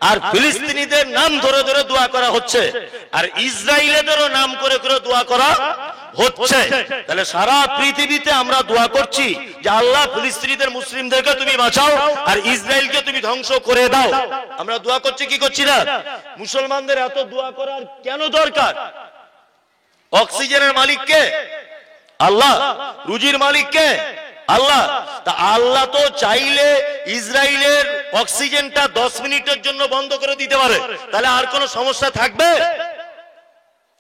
আর ফিলিস্তিনিদের নাম ধরে ধরে দোয়া করা হচ্ছে, আর ইসরায়েলেরও নাম করে করে দোয়া করা হচ্ছে। তাহলে সারা পৃথিবীতে আমরা দোয়া করছি যে আল্লাহ ফিলিস্তিনিদের মুসলিমদেরকে তুমি বাঁচাও আর ইসরায়েলকে তুমি ধ্বংস করে দাও। আমরা দোয়া করছি কি করছি না? মুসলমানদের এত দোয়া করার কেন দরকার? অক্সিজেনের মালিক কে? আল্লাহ। রুজির মালিক কে? আল্লাহ। তা আল্লাহ তো চাইলে ইসরায়েলের অক্সিজেনটা 10 মিনিটের জন্য বন্ধ করে দিতে পারে, তাহলে আর কোনো সমস্যা থাকবে?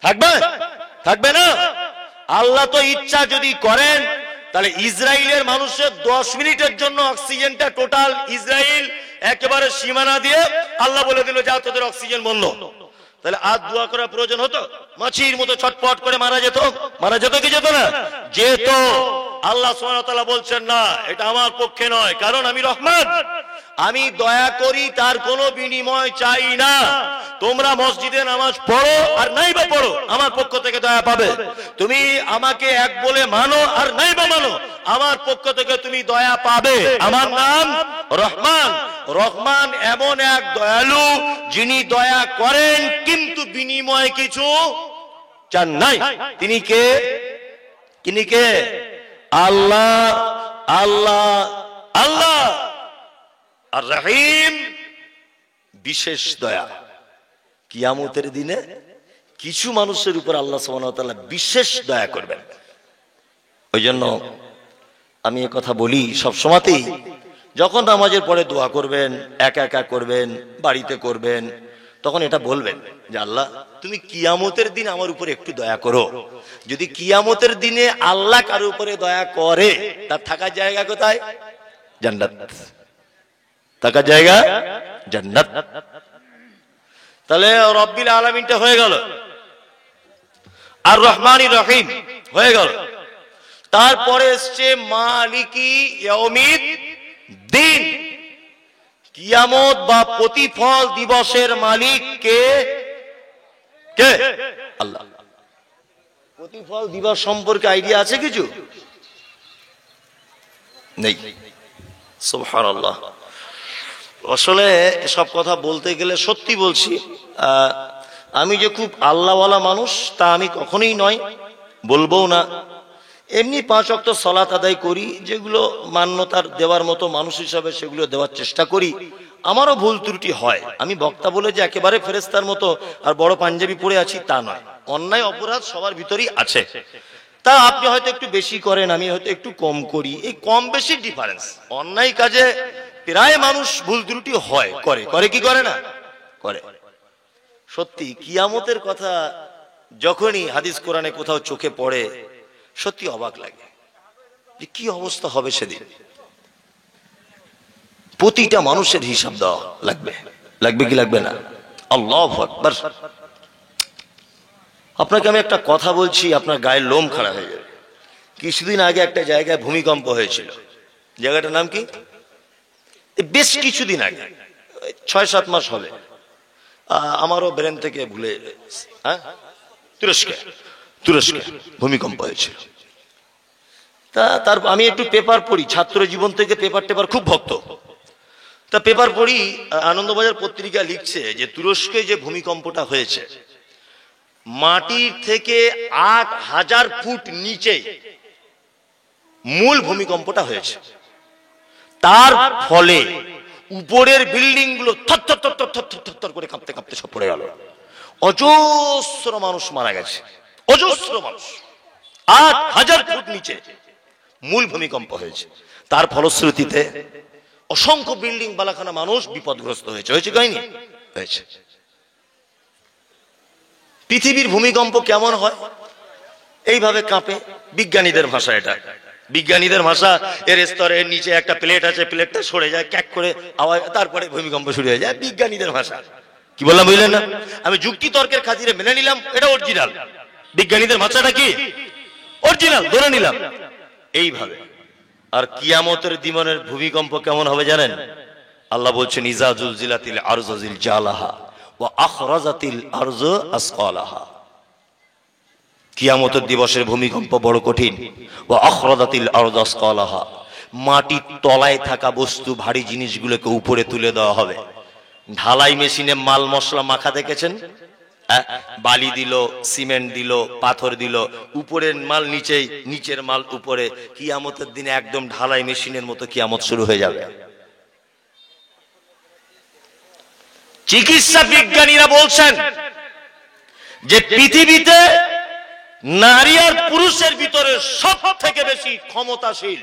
থাকবে? থাকবে না। আল্লাহ তো ইচ্ছা যদি করেন তাহলে ইসরায়েলের মানুষের 10 মিনিটের জন্য অক্সিজেনটা টোটাল ইসরায়েল একেবারে সীমানা দিয়ে আল্লাহ বলে দিল যা তোদের অক্সিজেন বন্ধ। তাহলে আর দোয়া করার প্রয়োজন হতো? মাছির মতো ছটফট করে মারা যেত? মারা যেত কি যেত না? যেত। আল্লাহ সুবহানাহু ওয়া তাআলা বলছেন না, এটা আমার পক্ষে নয়, কারণ আমি রহমান, আমি দয়া করি, তার কোনো বিনিময় চাই না। তোমরা মসজিদে নামাজ পড়ো আর নাই বা পড়ো, আমার পক্ষ থেকে দয়া পাবে। তুমি আমাকে এক বলে মানো আর নাই বা মানো, আমার পক্ষ থেকে তুমি দয়া পাবে। আমার নাম রহমান। রহমান এমন এক দয়ালু যিনি দয়া করেন কিন্তু বিনিময় কিছু চান নাই। তিনি কে? তিনি কে? আল্লাহ। আল্লাহ আল্লাহ আর রহিম, বিশেষ দয়া। কিয়ামতের দিনে কিছু মানুষের উপর আল্লাহ সুবহানাহু ওয়া তাআলা বিশেষ দয়া করবেন। ওই জন্য আমি এই কথা বলি সব সময়তেই, যখন নামাজের পরে দোয়া করবেন, একা একা করবেন, বাড়িতে করবেন, তখন এটা বলবেন যে আল্লাহ তুমি কিয়ামতের দিন আমার উপরে একটু দয়া করো। যদি কিয়ামতের দিনে আল্লাহ কারোর উপরে দয়া করে, তার থাকার জায়গা কোথায়? জান্নাত। থাকার জায়গা জান্নাত। তাহলে রব্বিল আলামিনটা হয়ে গেল, আর রহমানির রহিম হয়ে গেল। তারপরে এসছে মালিকি ইয়াউমিদ্দিন। কিয়ামত বা প্রতিফল দিবসের মালিক কে? কে? আল্লাহ। প্রতিফল দিবস সম্পর্কে আইডিয়া আছে কিছু? নেই। সুবহানাল্লাহ। আসলে এসব কথা বলতে গেলে সত্যি বলছি, আমি যে খুব আল্লাহওয়ালা মানুষ তা আমি কখনোই নয়, বলবও না। এমনি 5 ওয়াক্ত সালাত আদায় করি, যেগুলো মান্যতার দেওয়ার মতো মানুষ হিসাবে সেগুলো দেওয়ার চেষ্টা করি। আমারও ভুল ত্রুটি হয়। আমি বক্তা বলে যে একেবারে ফেরেশতার মতো আর বড় পাঞ্জাবি পরে আছি তা নয়। অন্যায় অপরাধ সবার ভিতরেই আছে। তা আপনি হয়তো একটু বেশি করেন, আমি হয়তো একটু কম করি। এই কম বেশি ডিফারেন্স। অন্যায় কাজে প্রায় মানুষ ভুল ত্রুটি হয়, করে। করে কি করে না? করে। সত্যি কিয়ামতের কথা যখনই হাদিস কোরআনে কোথাও চোখে পড়ে, সত্যি অবাক লাগে যে কি অবস্থা হবে সেদিন। প্রতিটা মানুষের হিসাব দেওয়া লাগবে। লাগবে কি লাগবে না? আল্লাহু আকবার। আপনাকে আমি একটা কথা বলছি, আপনার গায়ের লোম খাড়া হয়ে যাবে। কিছুদিন আগে একটা জায়গায় ভূমিকম্প হয়েছিল। জায়গাটার নাম কি? বেশ কিছুদিন আগে, 6-7 মাস হবে, আমারও ব্রেন থেকে ভুলে। হ্যাঁ, তুরস্কে ভূমিকম্প হয়েছিল। তার আমি একটু পেপার পড়ি, ছাত্র জীবন থেকে পেপার টেপার খুব ভক্ত। তা পেপার পড়ি, আনন্দবাজার পত্রিকা লিখছে যে তুরস্কে যে ভূমিকম্পটা হয়েছে, মাটির থেকে 8000 ফুট নিচে মূল ভূমিকম্পটা হয়েছে। তার ফলে উপরের বিল্ডিং গুলো থর করে কাঁপতে কাঁপতে সব পড়ে গেল। অজস্র মানুষ মারা গেছে, অজস্র মানুষ। 8000 ফুট নিচে মূল ভূমিকম্প হয়েছে। তার ফলশ্রুতিতে অসংখ্য বিল্ডিং বালাখানা মানুষ বিপদগ্রস্ত হয়েছে। হয়েছে কাহিনী হয়েছে। পৃথিবীর ভূমিকম্প কেমন হয়? এইভাবে কাঁপে। বিজ্ঞানীদের ভাষা এটা, বিজ্ঞানীদের ভাষা। এর স্তরের নিচে একটা প্লেট আছে, প্লেটটা সরে যায়, ক্যাক করে আওয়াজ, তারপরে ভূমিকম্প শুরু হয়ে যায়। বিজ্ঞানীদের ভাষা। কি বললাম বুঝলেন না? আমি যুক্তি তর্কের খাতিরে মেনে নিলাম এটা অরিজিনাল। বিজ্ঞানীদের ভাষাটা কি? অরিজিনাল ধরে নিলাম। এইভাবে। আর কিয়ামতের দিনের ভূমিকম্প কেমন হবে জানেন? আল্লাহ বলছেন ইজা জুলজিলাতিল আরজু জিলজালাহা ওয়া আখরাজাতিল আরজু আসকালাহা। কিয়ামতের দিবসের ভূমিকম্প বড় কঠিন। ওয়া আখরাজাতিল আরজু আসকালাহা। মাটির তলায় থাকা বস্তু, ভারী জিনিসগুলোকে উপরে তুলে দেওয়া হবে। ঢালাই মেশিনে মাল মশলা মাখা দেখেছেন? বালি দিল, সিমেন্ট দিল, পাথর দিল, উপরের মাল নিচেই, নিচের মাল উপরে। কিয়ামতের দিনে একদম ঢালাই মেশিনের মতো কিয়ামত শুরু হয়ে যাবে। চিকিৎসা বিজ্ঞানীরা বলছেন যে পৃথিবীতে নারী আর পুরুষের ভিতরে সব থেকে বেশি ক্ষমতাশীল,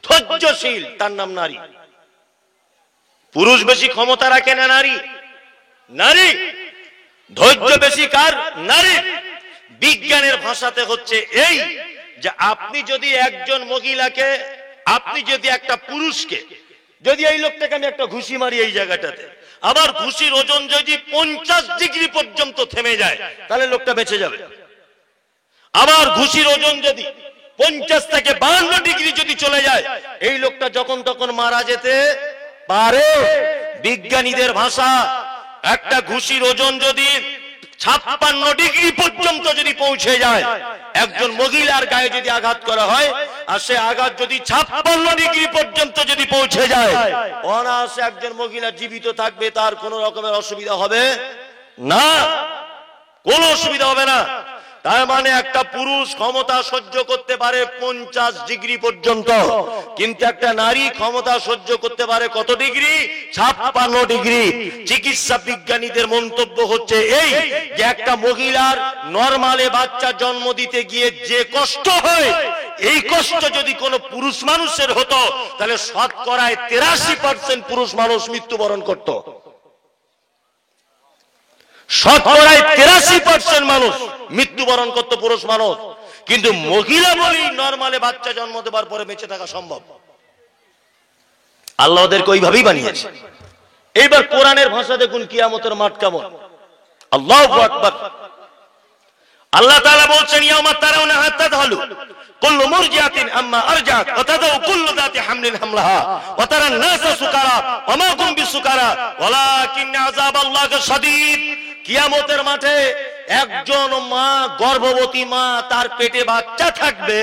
ধৈর্যশীল তার নাম নারী। পুরুষ বেশি ক্ষমতা রাখে না নারী? নারী। ধৈর্য বেশি কার? নারী। বিজ্ঞানের ভাষাতে হচ্ছে এই যে আপনি যদি একজন মহিলাকে, আপনি যদি একটা পুরুষকে, যদি এই লোকটাকে আমি একটা ঘুষি মারি এই জায়গাটাতে, আবার ঘুষির ওজন যদি 50 ডিগ্রি পর্যন্ত থেমে যায়, তাহলে লোকটা বেঁচে যাবে। আবার ঘুষির ওজন যদি 50 থেকে 52 ডিগ্রি যদি চলে যায়, এই লোকটা যখন তখন মারা যেতে পারে। বিজ্ঞানীদের ভাষা, একটা ঘুষির ওজন যদি 56 ডিগ্রি পর্যন্ত যদি পৌঁছে যায়, একজন মহিলার গায়ে যদি আঘাত করা হয়, আর সে আঘাত যদি 56 ডিগ্রি পর্যন্ত যদি পৌঁছে যায়, অনায়াসে একজন মহিলা জীবিত থাকবে, তার কোনো রকমের অসুবিধা হবে না, কোনো অসুবিধা হবে না। তার মানে একটা পুরুষ ক্ষমতা সহ্য করতে পারে 50 ডিগ্রি পর্যন্ত, কিন্তু একটা নারী ক্ষমতা সহ্য করতে পারে কত ডিগ্রি? 56 ডিগ্রি। চিকিৎসা বিজ্ঞানীদের মন্তব্য হচ্ছে এই যে একটা মহিলার নরমালে বাচ্চা জন্ম দিতে গিয়ে যে কষ্ট হয়, এই কষ্ট যদি কোনো পুরুষ মানুষের হতো, তাহলে শতকরায় 83% পুরুষ মানুষ মৃত্যুবরণ করত। শতকরায় 83% মানুষ মৃত্যুবরণ করত পুরুষ মানুষ। কিন্তু মহিলা বলি নরমালে বাচ্চা জন্ম দেবার পরে বেঁচে থাকা সম্ভব। আল্লাহ ওদেরকে ওইভাবেই বানিয়েছে। এইবার কোরআনের ভাষা দেখুন কিয়ামতের মাঠ কেমন। আল্লাহু আকবার। আল্লাহ তাআলা বলছেন, ইয়াউমা তারাউনাহা তাযহালু কুল্লু মুরজিআতিন আম্মা আরজাত ওয়া তাদাউ কুল্লু যাতি হামলিন হামলাহা ওয়া তারান নাসা সুকারা ওয়া মা হুম বিসুকারা ওয়ালাকিন আযাবাল্লাহি শাদীদ। কিয়ামতের মাঠে একজন মা, গর্ভবতী মা, তার পেটে বাচ্চা থাকবে,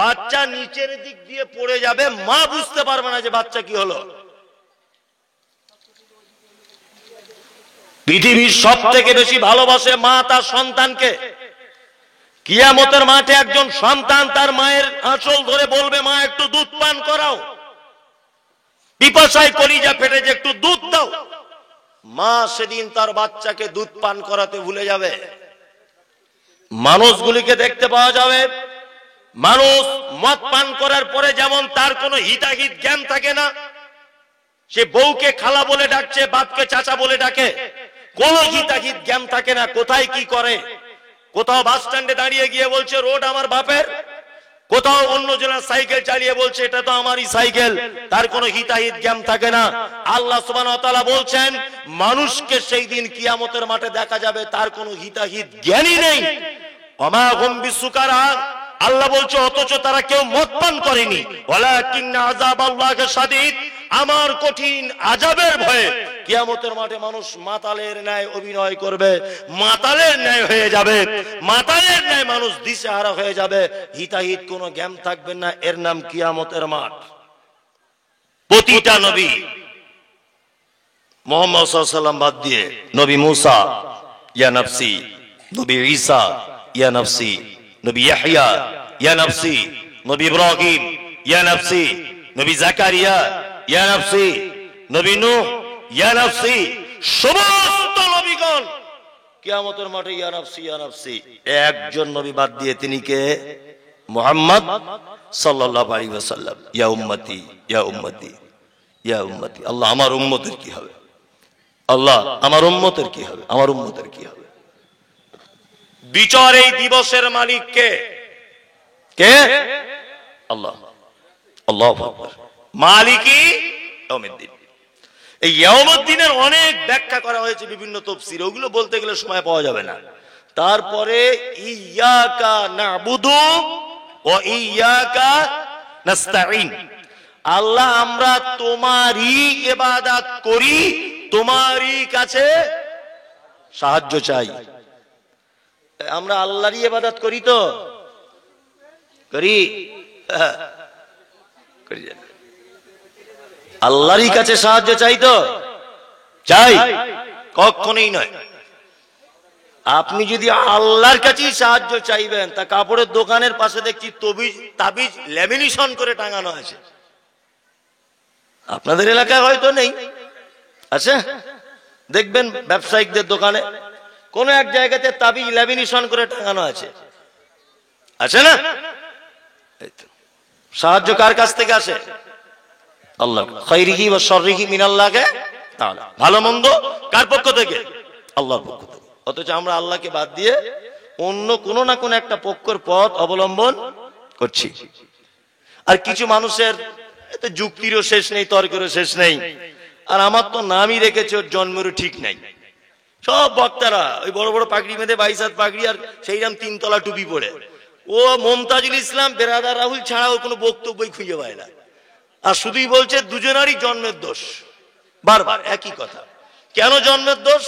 বাচ্চা নিচের দিক দিয়ে পড়ে যাবে, মা বুঝতে পারবে না যে বাচ্চা কি হলো। পৃথিবীর সব থেকে বেশি ভালোবাসে মা তার সন্তানকে। কিয়ামতের মাঠে একজন সন্তান তার মায়ের আঁচল ধরে বলবে, মা একটু দুধ পান করাও, পিপাসায় কলিজা ফেটে যে একটু দুধ দাও। মা সেদিন তার বাচ্চাকে দুধ পান করাতে ভুলে যাবে। মানুষগুলিকে দেখতে পাওয়া যাবে, মানুষ মদ পান করার পরে যেমন তার কোনো হিতাহিত জ্ঞান থাকে না, সে বউকে খালা বলে ডাকছে, বাপকে চাচা বলে ডাকে, কোনো হিতাহিত জ্ঞান থাকে না, কোথায় কি করে। কোথাও বাস স্ট্যান্ডে দাঁড়িয়ে গিয়ে বলছে রোড আমার বাপের, কোথাও অন্য জনের সাইকেল চালিয়ে বলছে এটা তো আমারই সাইকেল, তার কোনো হিতাহিত জ্ঞান থাকে না। আল্লাহ সুবহানাহু ওয়া তাআলা বলছেন, মানুষকে সেই দিন কিয়ামতের মাঠে দেখা যাবে তার কোনো হিতাহিত জ্ঞানই নেই। ওমা হুম বিসুকারা, আল্লাহ বলছে অথচ তারা কেউ মদ পান করেনি। ওয়ালাকিন্না আযাবাল্লাহি শাদীদ, আমার কঠিন আযাবের ভয়ে কিয়ামতের মাঠে মানুষ মাতালের ন্যায় অভিনয় করবে, মাতালের ন্যায় হয়ে যাবে, মাতালের ন্যায় মানুষ দিশেহারা হয়ে যাবে, হিতাহিত কোনো জ্ঞান থাকবে না। এর নাম কিয়ামতের মাঠ। প্রতিটা নবী, মুহাম্মদ সাল্লাল্লাহু আলাইহি ওয়াসাল্লাম বাদ দিয়ে, নবী মুসা ইয়া নফসি, নবী ঈসা ইয়া নফসি, নবী ইয়াহইয়া ইয়া নফসি, নবী ইব্রাহিম ইয়া নফসি, নবী জাকারিয়া ইয়া নফসি, নবী নূহ ইয়া নফসি, সমস্ত নবীগণ কিয়ামতের মাঠে ইয়া নফসি ইয়া নফসি। একজন নবী বাদ দিয়ে, তিনি কে? মুহাম্মদ সাল্লাল্লাহু আলাইহি ওয়াসাল্লাম। ইয়া উম্মতি ইয়া উম্মতি ইয়া উম্মতি। আল্লাহ আমার উম্মতের কি হবে? আল্লাহ আমার উম্মতের কি হবে? আমার উম্মতের কি হবে? বিচার এই দিবসের মালিক কে? কে? আল্লাহ। আল্লাহু আকবার। মালিকি ইয়াউমিদ্দিন। এই ইয়াউমুদ্দিনের অনেক ব্যাখ্যা করা হয়েছে বিভিন্ন তাফসীরে, ওগুলো বলতে গেলে সময় পাওয়া যাবে না। তারপরে ইয়াকা না'বুদু ওয়া ইয়াকা নাস্তাঈন, আল্লাহ আমরা তোমারই ইবাদত করি, তোমারই কাছে সাহায্য চাই। আমরা আল্লাহরই ইবাদত করি তো? করি? আল্লাহরই কাছে সাহায্য চাই তো? চাই? কখনোই নয়। আপনি যদি আল্লাহর কাছেই সাহায্য চাইবেন, তা কাপড়ের দোকানের পাশে দেখছি তাবিজ ল্যামিনেশন করে টাঙানো আছে। আপনাদের এলাকায় হয়তো নেই, আছে? দেখবেন ব্যবসায়িকদের দোকানে কোন এক জায়গাতে তাবিজ ল্যামিনেশন করে টাঙানো আছে, আছে না? সাহায্য কার কাছ থেকে আসে? আল্লাহ। খায়রিহি ওয়া শাররিহি মিনাল্লাহি তাআলা। ভালো মন্দ কার পক্ষ থেকে? আল্লাহর পক্ষ থেকে। অথচ আমরা আল্লাহকে বাদ দিয়ে অন্য কোন না কোন একটা পক্ষের পথ অবলম্বন করছি। আর কিছু মানুষের এতে যুক্তিরও শেষ নেই, তর্কেরও শেষ নেই। আর আমার তো নামই রেখেছে ওর জন্মেরও ঠিক নাই। সব বক্তারা ওই বড় বড় পাগড়ি বেঁধে, 22 হাত পাগড়ি আর সেইরকম 3 তলা টুপি পরে, ও মমতাজুল ইসলাম বেরাদার রাহুল ছাড়া ওর কোনো বক্তব্যই খুঁজে পায় না। আর শুধুই বলছে দুজনারই জন্মের দোষ। বারবার একই কথা। কেন জন্মের দোষ?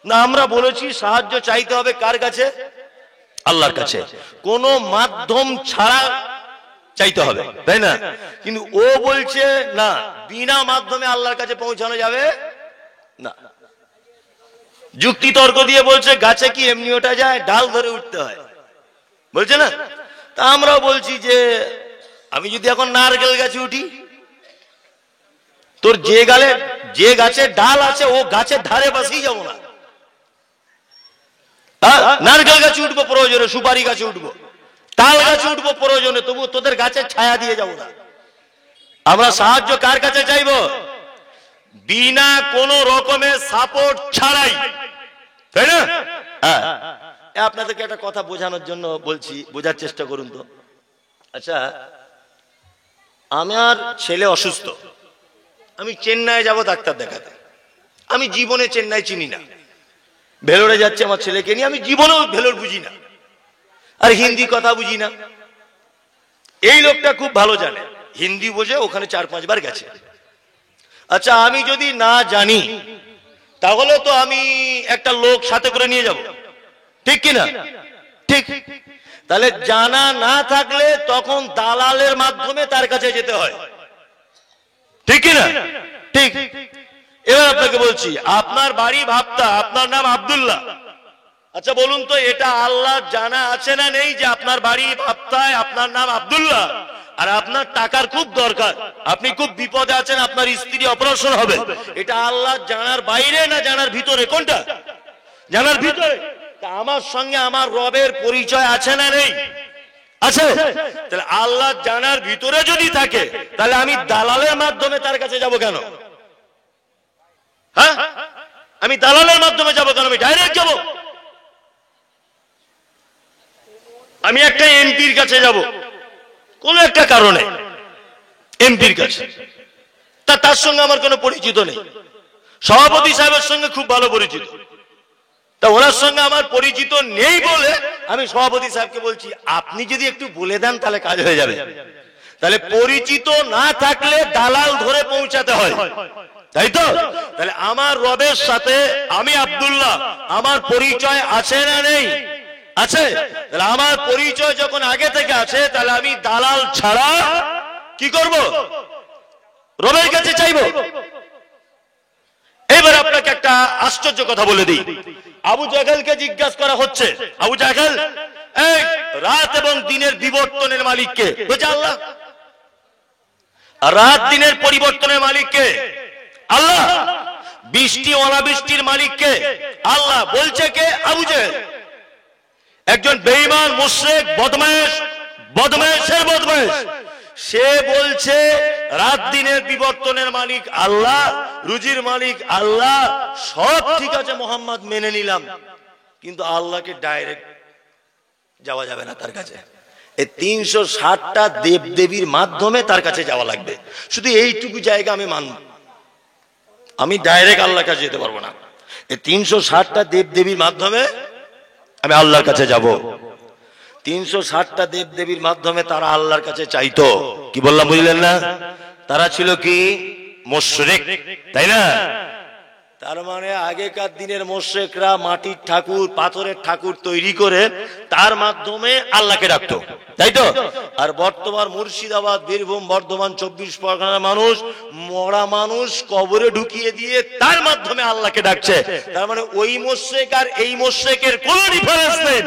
না, আমরা বলেছি সাহায্য চাইতে হবে কার কাছে? আল্লাহর কাছে। কোন মাধ্যম ছাড়া চাইতে হবে, তাই না? কিন্তু ও বলছে না, বিনা মাধ্যমে আল্লাহর কাছে পৌঁছানো যাবে না। যুক্তি তর্ক দিয়ে বলছে গাছে কি এমনি ওঠা যায়, ডাল ধরে উঠতে হয়, বলছে না? তা আমরাও বলছি যে আমি যদি এখন নারকেল গাছে উঠি, তোর যে গাছের ডাল আছে ও গাছের ধারে পাশেই যাবো না। নারকেল গাছে উঠবো প্রয়োজনে, সুপারি গাছে উঠবো, তাল গাছে উঠবো প্রয়োজনে, তবু তোদের গাছের ছায়া দিয়ে যাবো না। আমরা সাহায্য কার কাছে চাইবো? বিনা কোন রকমের সাপোর্ট ছাড়াই, তাই না? আপনাদেরকে একটা কথা বোঝানোর জন্য বলছি, বোঝার চেষ্টা করুন তো। আচ্ছা, আমার ছেলে অসুস্থ, আমি চেন্নাই যাব ডাক্তার দেখাতে। আমি জীবনে চেন্নাই চিনি না, ভেলোরে যাচ্ছে আমার ছেলেকে নিয়ে, আমি জীবনেও ভেলোর বুঝি না, আর হিন্দি কথা বুঝি না। এই লোকটা খুব ভালো জানে, হিন্দি বোঝে, ওখানে 4-5 বার গেছে। আচ্ছা, আমি যদি না জানি তাহলে তো আমি একটা লোক সাথে করে নিয়ে যাব, ঠিক কিনা? ঠিক। তাহলে জানা না থাকলে তখন দালালের মাধ্যমে তার কাছে যেতে হয়, ঠিক কিনা? ঠিক। এবার আপনাকে বলছি, আপনার বাড়ি ভাবতা, আপনার নাম আব্দুল্লাহ। আচ্ছা বলুন তো, এটা আল্লাহ জানা আছে না নেই যে আপনার বাড়ি ভাবতায়, আপনার নাম আব্দুল্লাহ, আর আপনার টাকার খুব দরকার, আপনি খুব বিপদে আছেন, আপনার স্ত্রী অপারেশন হবে, এটা আল্লাহ জানার বাইরে না জানার ভিতরে? কোনটা? জানার ভিতরে। তা আমার সঙ্গে আমার রবের পরিচয় আছে না নেই? আছে। তাহলে আল্লাহ জানার ভিতরে যদি থাকে, তাহলে আমি দালালের মাধ্যমে তার কাছে যাব কেন? হ্যাঁ, আমি দালালের মাধ্যমে যাব কেন? আমি ডাইরেক্ট যাব। আমি একটা এমপির কাছে যাব কোন একটা কারণে, এমপির কাছে, তার সঙ্গে আমার কোনো পরিচিত নেই, সভাপতি সাহেবের সঙ্গে খুব ভালো পরিচিত, তা ওনার সঙ্গে আমার পরিচিত নেই বলে আমি সভাপতি সাহেবকে বলছি আপনি যদি একটু বলে দেন তাহলে কাজ হয়ে যাবে। তাহলে পরিচিত না থাকলে দালাল ধরে পৌঁছাতে হয়, তাই তো? তাহলে আমার রবের সাথে আমি আব্দুল্লাহ, আমার পরিচয় আছে না নেই? আছে। তাহলে আমার পরিচয় যখন আগে থেকে আছে, তাহলে আমি দালাল ছাড়া কি করব? রবের কাছে চাইবো। এবার আপনাকে একটা আশ্চর্য কথা বলে দিই। আবু জাহেলকে জিজ্ঞাসা করা হচ্ছে, আবু জাহেল, এই রাত এবং দিনের বিবর্তনের মালিক কে? বলছে আল্লাহ। রাত দিনের পরিবর্তনের মালিক কে? আল্লাহ। বৃষ্টি অনাবৃষ্টির মালিক কে? আল্লাহ। বলছে কে? আবু জাহেল। একজন বেঈমান, মুশরিক, বদমায়েশের বদমায়েশ, সে বলছে রাত দিনের বিবর্তনের মালিক আল্লাহ, রুজির মালিক আল্লাহ, সব ঠিক আছে, মোহাম্মদ মেনে নিলাম, কিন্তু আল্লাহকে ডাইরেক্ট যাওয়া যাবে না তার কাছে। এই 360টা দেব দেবীর মাধ্যমে তার কাছে যাওয়া লাগবে। শুধু এইটুকু জায়গা আমি মানব, আমি ডাইরেক্ট আল্লাহর কাছে যেতে পারবো না। এই 360টা দেব দেবীর মাধ্যমে আমি আল্লাহর কাছে যাব। 360টা দেব দেবীর মাধ্যমে তারা আল্লাহর কাছে চাইতো। কি বললাম বুঝলেন না? তারা ছিল কি? মুশরিক, তাই না? তার মানে আগেকার দিনের মুশরিকরা মাটির ঠাকুর পাথরের ঠাকুর তৈরি করে তার মাধ্যমে আল্লাহকে ডাকতো, তাই তো? আর বর্তমান মুর্শিদাবাদ, বীরভূম, বর্ধমান, 24 পরগনার মানুষ মরা মানুষ কবরে ঢুকিয়ে দিয়ে তার মাধ্যমে আল্লাহকে ডাকছে। তার মানে ওই মুশরিক আর এই মুশরিকের কোনো ডিফারেন্স নেই।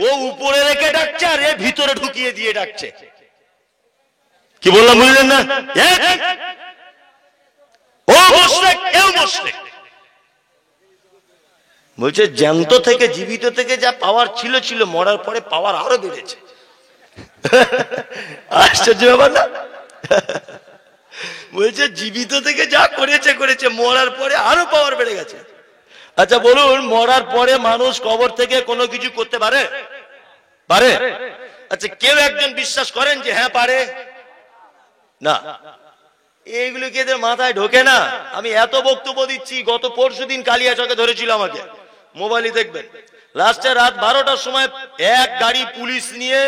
ও উপরে রেখে ডাকছে আর এ ভিতরে ঢুকিয়ে দিয়ে ডাকছে। কি বললাম বুঝলেন না? ও মুশরিক, এও মুশরিক। বলছে জ্যান্ত থেকে জীবিত থেকে যা পাওয়ার ছিল মরার পরে পাওয়ার আরো বেড়েছে। আশ্চর্য ব্যাপার না? বলছে জীবিত থেকে যা করেছে মরার পরে আরো পাওয়ার বেড়ে গেছে। আচ্ছা বলুন, মরার পরে মানুষ কবর থেকে কোনো কিছু করতে পারে? আচ্ছা কেউ একজন বিশ্বাস করেন যে হ্যাঁ পারে? না, এইগুলো কি এদের মাথায় ঢোকে না? আমি এত বক্তব্য দিচ্ছি, গত পরশুদিন কালিয়াচকে ধরেছিল আমাকে, মোবাইলে দেখবেন। লাস্টে রাত 12টার সময় এক গাড়ি পুলিশ নিয়ে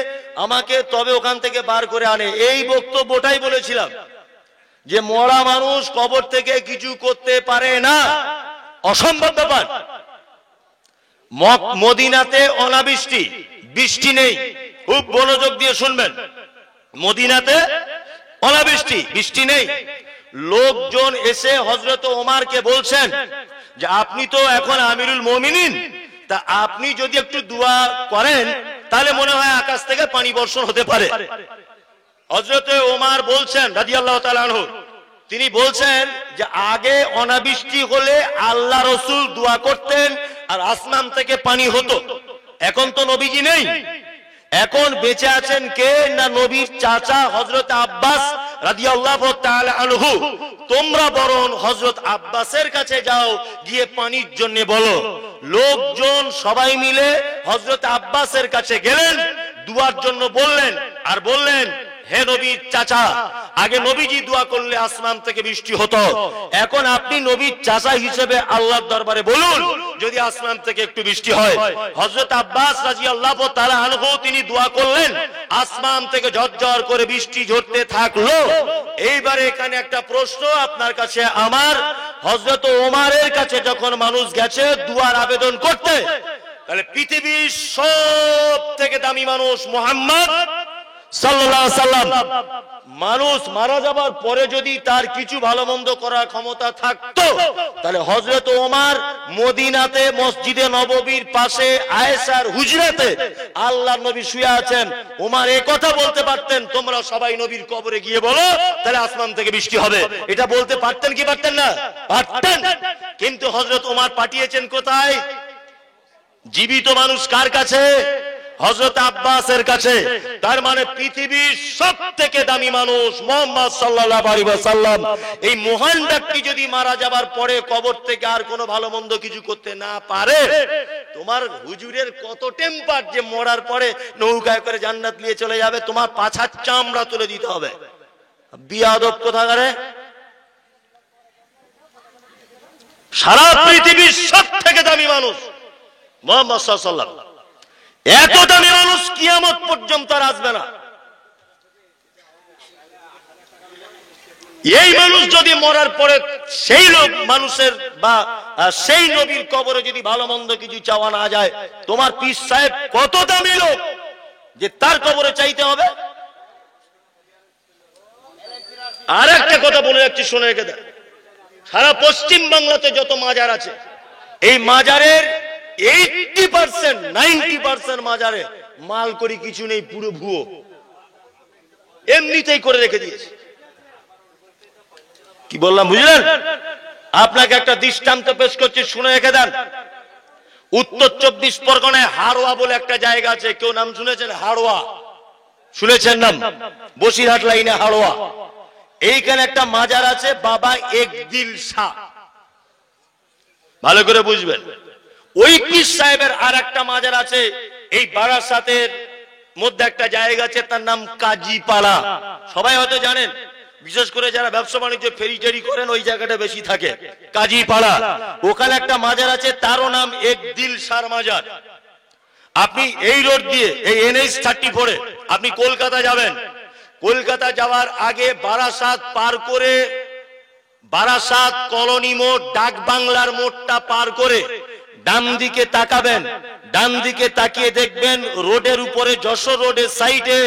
আমাকে তবে ওখান থেকে বার করে আনে। এই বক্তব্যটাই বলেছিলাম যে মরা মানুষ কবর থেকে কিছু করতে পারে না, অসম্ভব ব্যাপার। মদিনাতে অনাবৃষ্টি, বৃষ্টি নেই, খুব মনোযোগ দিয়ে শুনবেন। মদিনাতে অনাবৃষ্টি, বৃষ্টি নেই। লোকজন এসে হযরত ওমরকে বলছেন যে আপনি তো এখন আমিরুল মুমিনিন, তা আপনি যদি একটু দোয়া করেন তাহলে মনে হয় আকাশ থেকে পানি বর্ষণ হতে পারে। হযরত ওমর বলছেন রাদিয়াল্লাহু তাআলা আনহু, তিনি বলছেন যে আগে অনাবৃষ্টি হলে আল্লাহ রাসূল দোয়া করতেন আর আসমান থেকে পানি হতো। এখন তো নবীজি নেই, এখন বেঁচে আছেন কে না নবীর চাচা হযরত আব্বাস রাদিয়াল্লাহু তাআলা আনহু। তোমরা বরং হযরত আব্বাসের কাছে যাও, গিয়ে পানির জন্য বলো। লোকজন সবাই মিলে হযরত আব্বাসের কাছে গেলেন, দুয়ার জন্য বললেন আর বললেন হে নবীর চাচা, আগে নবীজি দোয়া করলে আসমান থেকে বৃষ্টি হতো, এখন আপনি নবীর চাচা হিসেবে আল্লাহর দরবারে বলুন যদি আসমান থেকে একটু বৃষ্টি হয়। হযরত আব্বাস রাদিয়াল্লাহু তাআলা আনহু তিনি দোয়া করলেন, আসমান থেকে ঝরঝর করে বৃষ্টি ঝরতে থাকলো। এইবারে এখানে একটা প্রশ্ন আপনার কাছে আমার, হযরত ওমরের কাছে যখন মানুষ গেছে দুয়ার আবেদন করতে, তাহলে পৃথিবীর সব থেকে দামি মানুষ মুহাম্মদ সাল্লাল্লাহু আলাইহি সাল্লাম, মানুষ মারা যাবার পরে যদি তার কিছু ভালো মন্দ করার ক্ষমতা থাকতো, তাহলে হযরত ওমর মদিনাতে মসজিদে নববীর পাশে আয়েশার হুজরাতে আল্লাহর নবী শুয়ে আছেন, ওমর এই কথা বলতে পারতেন তোমরা সবাই নবীর কবরে গিয়ে বলো তাহলে আসমান থেকে বৃষ্টি হবে। এটা বলতে পারতেন কি পারতেন না? পারতেন। কিন্তু হযরত ওমর পাঠিয়েছেন কোথায়? জীবিত মানুষ কার কাছে? হযরত আব্বাসের কাছে। তার মানে পৃথিবীর সবথেকে দামি মানুষ মুহাম্মদ সাল্লাল্লাহু আলাইহি ওয়াসাল্লাম, এই মহান ব্যক্তি যদি মারা যাবার পরে কবর থেকে আর কোনো ভালো মন্দ কিছু করতে না পারে, তোমার হুজুরের কত টেম্পার যে মরার পরে নৌকায় করে জান্নাত নিয়ে চলে যাবে, তোমার পাছার চামড়া তুলে দিতে হবে। বিয়াদব কোথাকারে। সারা পৃথিবীর সবথেকে দামি মানুষ মুহাম্মদ সাল্লাল্লাহু আলাইহি ওয়াসাল্লাম, এত দামি মানুষ কিয়ামত পর্যন্ত আর আসবে না। এই মানুষ যদি মরার পরে সেই লোক মানুষের বা সেই নবীর কবরে যদি ভালো মন্দ কিছু চাওয়া না যায়, তোমার পীর সাহেব কত দামি লোক যে তার কবরে চাইতে হবে। আর একটা কথা বলে যাচ্ছি, শুনে রেখে দেন। সারা পশ্চিম বাংলাতে যত মাজার আছে, এই মাজারের 80% 90% মাজারে মাল করি কিছু নেই, পুরো ভুয়ো, এমনিতেই করে রেখে দিয়েছে। কি বললাম বুঝলেন? আপনাকে একটা দৃষ্টান্ত পেশ করছি, শুনে রেখে দেন। উত্তর 24 পরগনায় হাড়োয়া বলে একটা জায়গা আছে, কেউ নাম শুনেছেন? হাড়োয়া শুনেছেন নাম? বসিরহাট লাইনে হাড়োয়া। এইখানে একটা মাজার আছে বাবা একদিল শাহ, ভালো করে বুঝবেন। ওই পীর সাহেবের আর একটা মাজার আছে এই বারাসাতের মধ্যে একটা জায়গা আছে, তার নাম কাজীপাড়া। সবাই হয়তো জানেন, বিশেষ করে যারা ব্যবসা বাণিজ্য ফেরি টেরি করেন ওই জায়গাটা বেশি থাকে, কাজীপাড়া। ওখানে একটা মাজার আছে, তারও নাম একদিল শাহ মাজার। আপনি এই রোড দিয়ে এই NH 34 আপনি কলকাতা যাবেন, কলকাতা যাওয়ার আগে বারাসাত পার করে বারাসাত কলোনি মোড় ডাক বাংলার মোড়টা পার করে ডান দিকে তাকাবেন, ডান দিকে তাকিয়ে দেখবেন রোডের উপরে যশোর রোডের সাইডে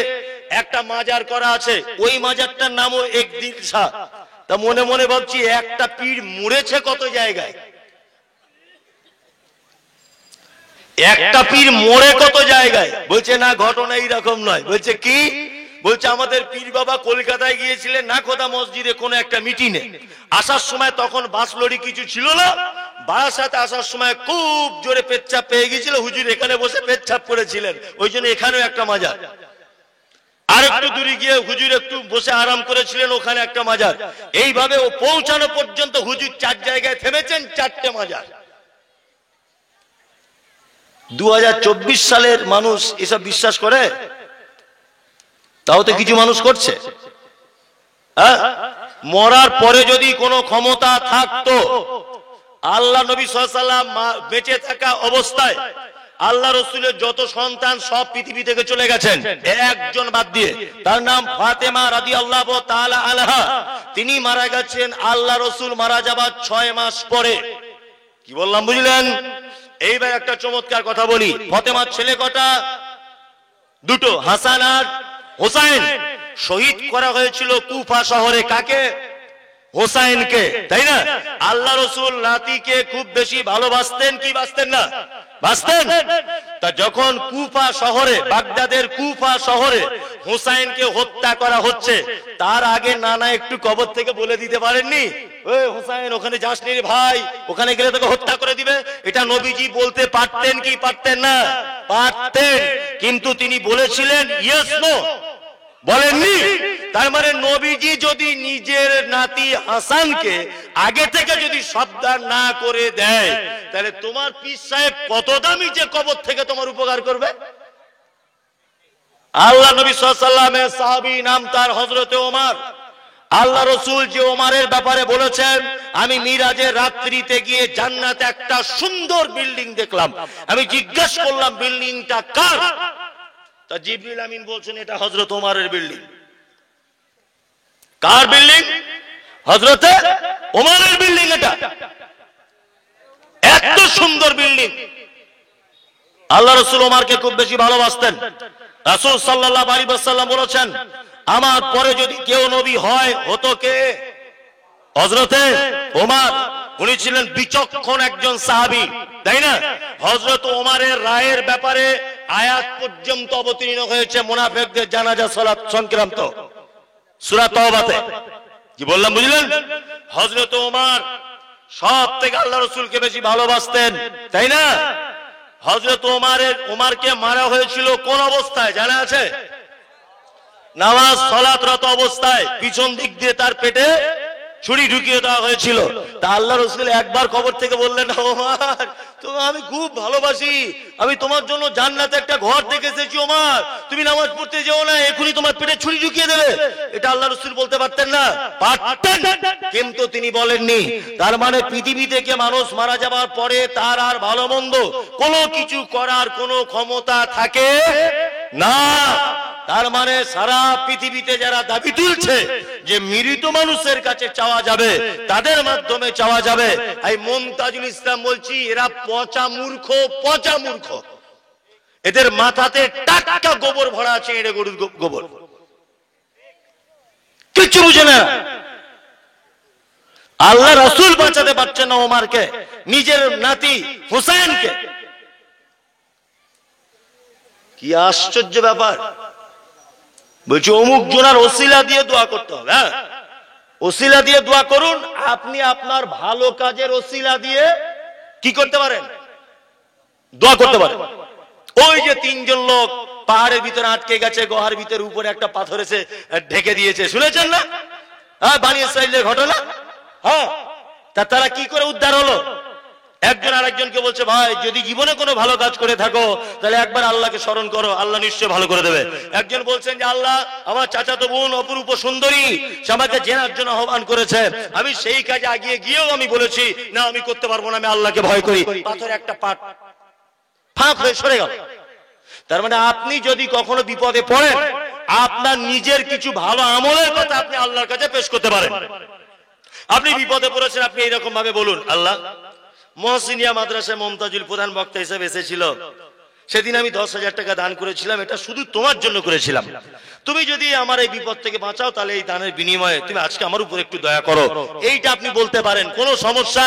একটা মাজার করা আছে। ওই মাজারটার নামও একদিন শাহ। তা মনে মনে ভাবছি একটা পীর মরেছে কত জায়গায়, একটা পীর মরে কত জায়গায়। বলছে না, ঘটনা এইরকম নয়। বলছে কি? বলছে আমাদের পীর বাবা কলকাতায় গিয়েছিলেন নাখোদা মসজিদে কোন একটা মিটিংয়ে। আসার সময় তখন বাস লরি কিছু ছিল না, বারাসাতে আসার সময় খুব জোরে পেচ্ছাপ পেয়ে গিয়েছিল। হুজুর এখানে বসে পেচ্ছাপ করেছিলেন, ওই জন্য এখানেও একটা মাজার। আর একটু দূরে গিয়ে হুজুর একটু বসে আরাম করেছিলেন, ওখানে একটা মাজার। এইভাবে ও পৌঁছানো পর্যন্ত হুজুর 4 জায়গায় থেমেছেন, 4টে মাজার। 2024 সালের মানুষ এসব বিশ্বাস করে? তাও তো কিছু মানুষ করছে। মরার পরে যদি কোনো ক্ষমতা থাকতো, আল্লাহ নবী সাল্লাল্লাহু আলাইহি ওয়াসাল্লাম বেঁচে থাকা অবস্থায় আল্লাহ রসুলের যত সন্তান সব পৃথিবী থেকে চলে গেছেন, একজন বাদ দিয়ে, তার নাম ফাতেমা রাদিয়াল্লাহু তাআলা আনহা। তিনি মারা গেছেন আল্লাহ রসুল মারা যাবার 6 মাস পরে। কি বললাম বুঝলেন? এইবার একটা চমৎকার কথা বলি। ফাতেমার ছেলে কটা? 2, হাসান আর হোসাইন। শহীদ করা হয়েছিল কুফা শহরে। কাকে? হোসাইনকে, তাই না? আল্লাহ রসুল নাতিকে খুব বেশি ভালোবাসতেন কি বাসতেন না? বাসতেন। তা যখন কুফা শহরে, বাগদাদের কুফা শহরে হোসাইনকে হত্যা করা হচ্ছে, তার আগে নানা একটু কবর থেকে বলে দিতে পারেননি, ওই হোসাইন ওখানে যাস নি রে ভাই, ওখানে গেলে তোকে হত্যা করে দিবে? এটা নবীজি বলতে পারতেন কি পারতেন না? পারতেন। কিন্তু তিনি বলেছিলেন ইয়েস নো, বলেননি। তার মানে নবীজি যদি নিজের নাতি হাসানকে আগে থেকে যদি সাবধান না করে দেয়, তাহলে তোমার পীর সাহেব কত দামি যে কবর থেকে তোমার উপকার করবে। আল্লাহ নবী সাল্লাল্লাহু আলাইহি ওয়াসাল্লামের সাহাবী নাম তার হযরতে ওমর। আল্লাহ রসুল যে ওমরের ব্যাপারে বলেছেন, আমি মিরাজের রাত্রিতে গিয়ে জান্নাতে একটা সুন্দর বিল্ডিং দেখলাম। আমি জিজ্ঞাসা করলাম বিল্ডিংটা কার? তা জিবরিল আমিন বলছেন এটা হযরত ওমরের বিল্ডিং। কার বিল্ডিং? হযরতে ওমরের বিল্ডিং। এটা এত সুন্দর বিল্ডিং। আল্লাহ রাসূল ওমরকে খুব বেশি ভালোবাসতেন। রাসূল সাল্লাল্লাহু আলাইহি ওয়াসাল্লাম বলেছেন, আমার পরে যদি কেউ নবী হয় হতো কে? হযরতে ওমর। উনি ছিলেন বিচক্ষণ একজন সাহাবী, তাই না? হযরত ওমরের রায়ের ব্যাপারে আয়াত পর্যন্ত অবতীর্ণ হয়েছে মুনাফিকদের জানাজা সালাত সংক্রান্ত সূরা তাওবাতে। কি বললাম বুঝলেন? হযরত ওমর সব থেকে আল্লাহ রাসূলকে বেশি ভালোবাসতেন, তাই না? হযরত ওমরকে মারা হয়েছিল কোন অবস্থায় জানা আছে? নামাজ সালাতরত অবস্থায় পিছন দিক দিয়ে তার পেটে ছুরি ঢুকিয়ে দেওয়া হয়েছিল। তা আল্লাহ রাসূল একবার কবর থেকে বললেন, ওমর তুমি আমি খুব ভালোবাসি, আমি তোমার জন্য জান্নাতে একটা ঘর দেখে এসেছি ওমর, তুমি নামাজ পড়তে যেও না, এখনই তোমার পেটে ছুরি ঢুকিয়ে দেবে। এটা আল্লাহ রাসূল বলতে পারতেন না? পারতেন, কিন্তু তিনি বলেননি। তার মানে পৃথিবী থেকে মানুষ মারা যাবার পরে তার আর ভালো মন্দ কোনো কিছু করার কোনো ক্ষমতা থাকে না। তার মানে সারা পৃথিবীতে যারা দাবি তুলছে যে মৃত মানুষের কাছে চাওয়া যাবে, তাদের মাধ্যমে চাওয়া যাবে, এই মুমতাজুল ইসলাম বলছি এরা পচা মূর্খ, পচা মূর্খ। এদের মাথাতে টাটকা গোবর ভরা আছে, এড়ে গরুর গোবর, কিছু বুঝে না। আল্লাহ রাসূল বাঁচাতে পারছেন না ওমরকে, নিজের নাতি হুসাইনকে। কি আশ্চর্য ব্যাপার। বলছি অমুক জনার ওসিলা দিয়ে দোয়া করতে হবে। হ্যাঁ, ওসিলা দিয়ে দোয়া করুন। আপনি আপনার ভালো কাজের ওসিলা দিয়ে কি করতে পারেন? দোয়া করতে পারেন। ওই যে 3 জন লোক পাহাড়ের ভিতরে আটকে গেছে, গুহার ভিতরে উপরে একটা পাথর এসে ঢেকে দিয়েছে, শুনেছেন না? হ্যাঁ, বানি ইসরাইলের ঘটনা। হ্যাঁ, তারা কি করে উদ্ধার হলো? একজন আরেকজনকে বলছে, ভাই যদি জীবনে কোনো ভালো কাজ করে থাকো তাহলে একবার আল্লাহকে স্মরণ করো, আল্লাহ নিশ্চয়ই ভালো করে দেবে। একজন বলছেন যে আল্লাহ আমার চাচাতো বোন অপরূপ সুন্দরী, সে আমাকে জেনার জন্য আহ্বান করেছে, আমি সেই কাজে আগিয়ে গিয়েও আমি বলেছি না আমি করতে পারবো না, আমি আল্লাহকে ভয় করি। পাথরে একটা পাট ফাঁক হয়ে সরে গেল। তার মানে আপনি যদি কখনো বিপদে পড়েন, আপনার নিজের কিছু ভালো আমলের কথা আপনি আল্লাহর কাছে পেশ করতে পারেন। আপনি বিপদে পড়েছেন, আপনি এইরকম ভাবে বলুন, আল্লাহ মহসিনিয়া মাদ্রাসায় মমতাজুল প্রধান বক্তা হিসেবে এসেছিল, সেদিন আমি 10,000 টাকা দান করেছিলাম, এটা শুধু তোমার জন্য করেছিলাম। তুমি যদি আমার এই বিপদ থেকে বাঁচাও, তাহলে এই দানের বিনিময়ে তুমি আজকে আমার উপর একটু দয়া করো। এইটা আপনি বলতে পারেন, কোনো সমস্যা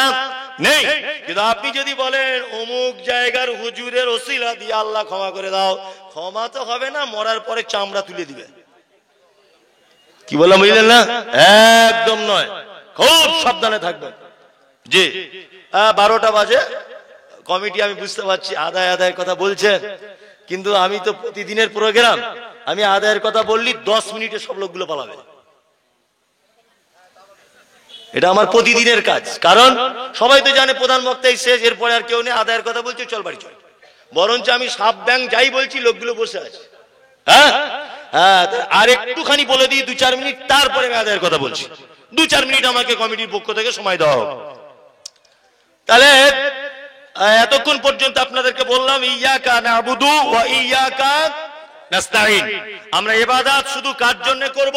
নেই। কিন্তু আপনি যদি বলেন অমুক জায়গার হুজুরের ওসিলা দিয়ে আল্লাহ ক্ষমা করে দাও, ক্ষমা তো হবে না, মরার পরে চামড়া তুলে দিবে। কি বললাম বুঝলেন না? একদম নয়, খুব সাবধানে থাকবেন। জি 12টা বাজে, কমিটি আমি বুঝতে পারছি আদায়ের কথা বলছেন, কিন্তু আমি তো প্রতিদিনের প্রোগ্রাম, আমি আদায়ের কথা বললি 10 মিনিটে সব লোকগুলো পালাবে। এটা আমার প্রতিদিনের কাজ, কারণ সবাই তো জানে প্রধান বক্তাই শেষ, এরপরে আর কেউ নেই, আদায়ের কথা বলছে, চল বাড়ি চল। বরঞ্চ আমি সাপ ব্যাং যাই বলছি, লোকগুলো বসে আছে। হ্যাঁ হ্যাঁ, আর একটুখানি বলে দিই 2-4 মিনিট, তারপরে আমি আদায়ের কথা বলছি। 2-4 মিনিট আমাকে কমিটির পক্ষ থেকে সময় দেওয়া হোক। তাহলে এতক্ষণ পর্যন্ত আপনাদেরকে বললাম ইয়াকা নাবুদু ওয়া ইয়াকা নাস্তাইন, আমরা ইবাদত শুধু কার জন্য করব?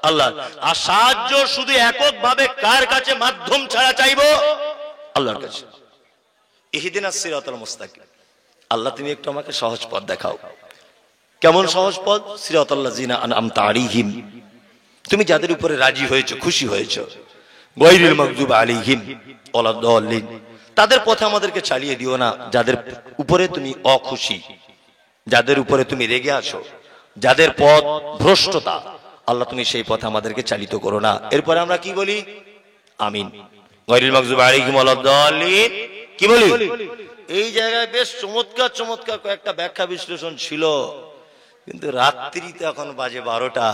আল্লাহ। আর সাহায্য শুধু এককভাবে কার কাছে মাধ্যম ছাড়া চাইবো? আল্লাহর কাছে। ইহদিনাস সিরাতাল মুস্তাকিম, আল্লাহ তুমি একটু আমাকে সহজ পথ দেখাও। কেমন সহজ পথ? সিরাতাল্লাযিনা আনআমতা আলাইহিম, তুমি যাদের উপরে রাজি হয়েছো, খুশি হয়েছো, গায়রিল মাগদুবি আলাইহিম ওয়ালাদ-দাল্লিন, তাদের পথে আমাদেরকে চালিয়ে দিও না যাদের উপরে তুমি অখুশি, যাদের উপরে তুমি রেগে আছো, যাদের পথ ভ্রষ্টতা, আল্লাহ তুমি সেই পথে আমাদেরকে চালিত করো না। এরপরে আমরা কি বলি? আমিন। গায়রিল মাগদুবি আলাইহিম ওয়ালাদ-দাল্লিন কি বলি? এই জায়গায় বেশ চমৎকার চমৎকার কয়েকটা ব্যাখ্যা বিশ্লেষণ ছিল, কিন্তু রাত্রিতে এখন বাজে 12টা।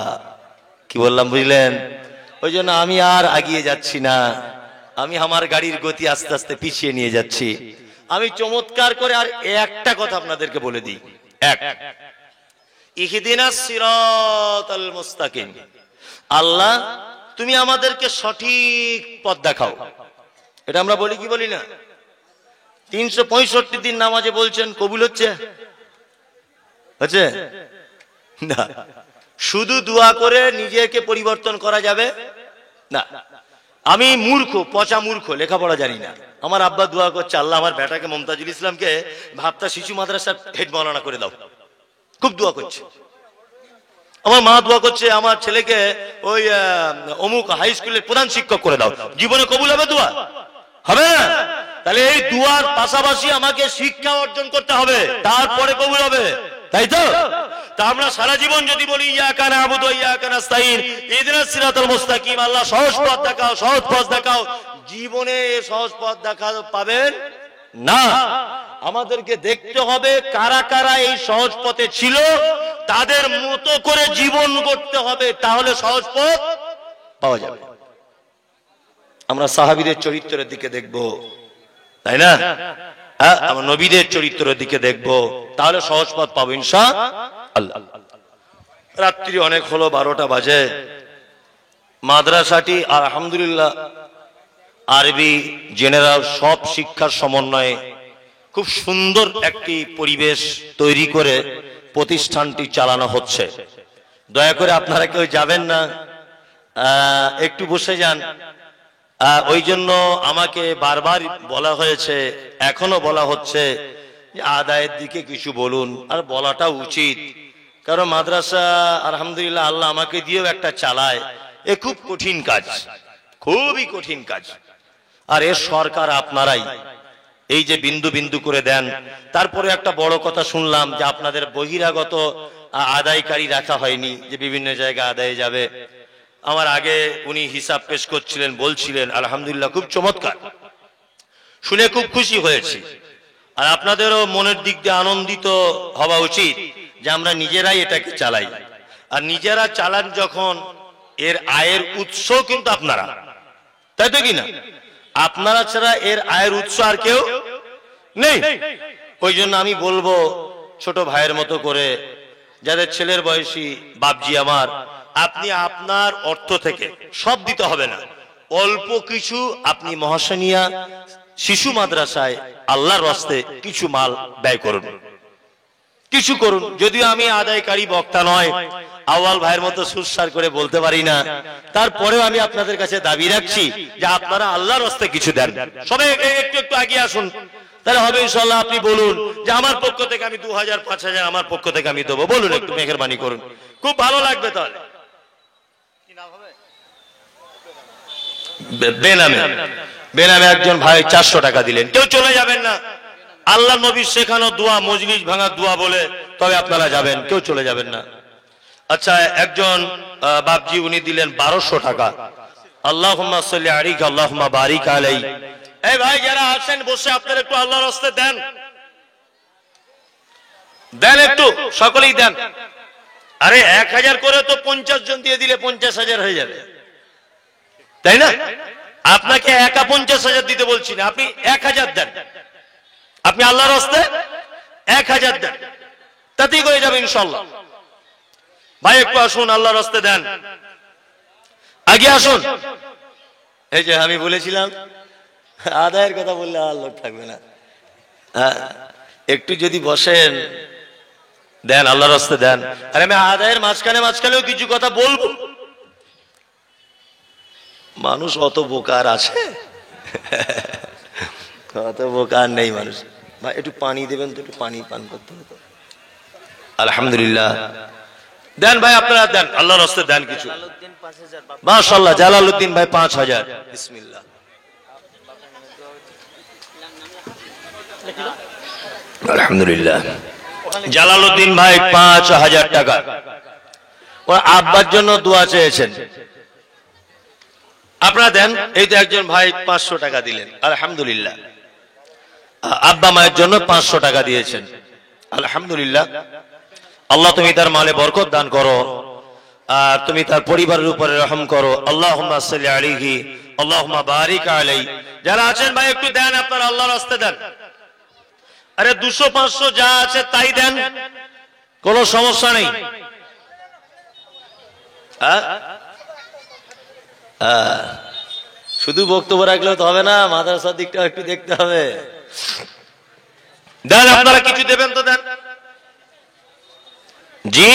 কি বললাম বুঝলেন? ওই জন্য আমি আর আগিয়ে যাচ্ছি না, আমি আমার গাড়ির গতি আস্তে আস্তে পিছিয়ে নিয়ে যাচ্ছি। আমি চমৎকার করে আর একটা কথা আপনাদেরকে বলে দিই, ইহদিনাস সিরাতাল মুস্তাকিম, আল্লাহ তুমি আমাদেরকে সঠিক পথ দেখাও। এটা আমরা বলি কি বলি না? 365 দিন নামাজে বলছেন, কবুল হচ্ছে? হচ্ছে না। শুধু দোয়া করে নিজেকে পরিবর্তন করা যাবে না। আমি মূর্খ, পচা মূর্খ, লেখাপড়া জানি না। আমার আব্বা দোয়া করছে, আল্লাহ আমার বেটাকে মমতাজুল ইসলামকে ভাবতা শিশু মাদ্রাসার হেড মাওলানা করে দাও, খুব দোয়া করছে। আমার মা দোয়া করছে, আমার ছেলেকে ওই অমুক হাই স্কুলের প্রধান শিক্ষক করে দাও। জীবনে কবুল হবে দোয়া? হবে না। তাহলে এই দোয়ার পাশাপাশি আমাকে শিক্ষা অর্জন করতে হবে, তারপরে কবুল হবে, তাই তো? তা আমরা সারা জীবন যদি বলি ইয়াকা নাবুদু ওয়া ইয়াকা নাস্তাইন, ইহদিনাস সিরাতাল মুস্তাকিম, আল্লাহ সহজ পথ দেখাও, সহজ পথ দেখাও, জীবনে সহজ পথ দেখা পাবেন না। আমাদেরকে দেখতে হবে কারা কারা এই সহজ পথে ছিল, তাদের মতো করে জীবন গড়তে হবে, তাহলে সহজ পথ পাওয়া যাবে। আমরা সাহাবীদের চরিত্রের দিকে দেখব, তাই না? হ্যাঁ, আমরা নবীদের চরিত্রের দিকে দেখব, তাহলে সহজ পথ পাবো ইনশাআল্লাহ। রাত্রি অনেক হলো, 12টা বাজে। মাদ্রাসাটি আলহামদুলিল্লাহ আরবি জেনারেল সব শিক্ষার সমন্বয়ে খুব সুন্দর একটি পরিবেশ তৈরি করে প্রতিষ্ঠানটি চালানো হচ্ছে। দয়া করে আপনারা কেউ যাবেন না, একটু বসে যান। ওই জন্য আমাকে বারবার বলা হয়েছে, এখনো বলা হচ্ছে যে আদায়ের দিকে কিছু বলুন, আর বলাটা উচিত, কারণ মাদ্রাসা আলহামদুলিল্লাহ আল্লাহ আমাকে দিয়েও একটা চালায়। এ খুব কঠিন কাজ, খুবই কঠিন কাজ। আর এর সরকার আপনারাই, এই যে বিন্দু বিন্দু করে দেন। তারপরে একটা বড় কথা শুনলাম যে আপনাদের বহিরাগত আদায়কারী রাখা হয়নি, যে বিভিন্ন জায়গায় আদায়ে যাবে। আমার আগে উনি হিসাব পেশ করছিলেন, বলছিলেন, আলহামদুলিল্লাহ খুব চমৎকার, শুনে খুব খুশি হয়েছি। আর আপনাদেরও মনের দিক দিয়ে আনন্দিত হওয়া উচিত যে আমরা নিজেরাই এটাকে চালাই। আর নিজেরা চালান যখন, এর আয়ের উৎস কিন্তু আপনারা, তাই তো কিনা? আপনারা ছাড়া এর আয়ের উৎস আর কেউ নেই। ওই জন্য আমি বলবো ছোট ভাইয়ের মতো করে, যাদের ছেলের বয়সী বাপজি আমার, আপনি আপনার অর্থ থেকে সব দিতে হবে না, অল্প কিছু আপনি মহাশানিয়া শিশু মাদ্রাসায় আল্লাহর রাস্তায় কিছু মাল ব্যয় করুন। কিছু করুন। যদিও আমি আদায়কারী বক্তা নয়, আউয়াল ভাইয়ের মতো সুরসার করে বলতে পারি না, তারপরেও আমি আপনাদের কাছে দাবি রাখছি যে আপনারা আল্লাহর রাস্তায় কিছু দেন। সবাই একটু একটু এগিয়ে আসুন, তাহলে হবে ইনশাআল্লাহ। আপনি বলুন যে আমার পক্ষ থেকে আমি 2000 5000 আমার পক্ষ থেকে আমি দেবো, বলুন, একটু মেহেরবানি করুন, খুব ভালো লাগবে। তাহলে বেনামে একজন ভাই 400 টাকা দিলেন। কেউ চলে যাবেন না, আল্লাহ নবীর শেখানো দোয়া, মজলিস ভাঙার দোয়া বলে তবে আপনারা যাবেন, কেউ চলে যাবেন না। আচ্ছা, একজন বাপজি উনি দিলেন 1200 টাকা। আল্লাহুম্মা সাল্লি আলাইহি আল্লাহুম্মা বারিক আলাইহি। এই ভাই যারা আছেন বসে, আপনারা একটু আল্লাহর রাস্তায় দেন, দেন একটু, সকলেই দেন। আরে 1000 করে তো 50 জন দিয়ে দিলে 50,000 হয়ে যাবে, তাই না? আপনাকে একা 50,000 দিতে বলছি না, আপনি 1000 দেন, আপনি আল্লাহর রাস্তায় 1000 দেন, তাতেই হয়ে যাবে ইনশাআল্লাহ। ভাই একটু আসুন, আল্লাহর রাস্তায় দেন, আগে আসুন। এই যে আমি বলেছিলাম আদায়ের কথা বললে আর লোক থাকবে না, একটু যদি বসেন দেন, আল্লাহর রাস্তায় দেন। আর আমি আদায়ের মাঝখানেও কিছু কথা বলবো। মানুষ অত বোকার আছে? অত বোকার নেই মানুষ। ভাই একটু পানি দেবেন তো, একটু পানি পান করতে হতো। আলহামদুলিল্লাহ, দেন ভাই, আপনারা দেন, আল্লাহর রাস্তায় দেন কিছু। মাশাআল্লাহ, জালালউদ্দিন ভাই 5000। বিসমিল্লাহ। আলহামদুলিল্লাহ, জালালউদ্দিন ভাই 5000 টাকা। ওর আব্বার জন্য দোয়া চেয়েছেন, আপনারা দেন। এই তো একজন ভাই 500 টাকা দিলেন, আলহামদুলিল্লাহ। আব্বা মায়ের জন্য 500 টাকা দিয়েছেন, আলহামদুলিল্লাহ। আল্লাহ তুমি তার মালে বরকত দান করো, আর তুমি তার পরিবারের উপরে রহম করো। আল্লাহুম্মা সাল্লি আলাইহি আল্লাহুম্মা বারিক আলাইহি। যারা আছেন ভাই একটু দেন, আপনারা আল্লাহর রাস্তায় দেন। আরে 200 500 যা আছে তাই দেন, কোনো সমস্যা নেই। শুধু বক্তব্য রাখলেও তো হবে না, মাদ্রাসার দিকটা একটু দেখতে হবে। দেন, আপনারা কিছু দেবেন তো দেন। জি।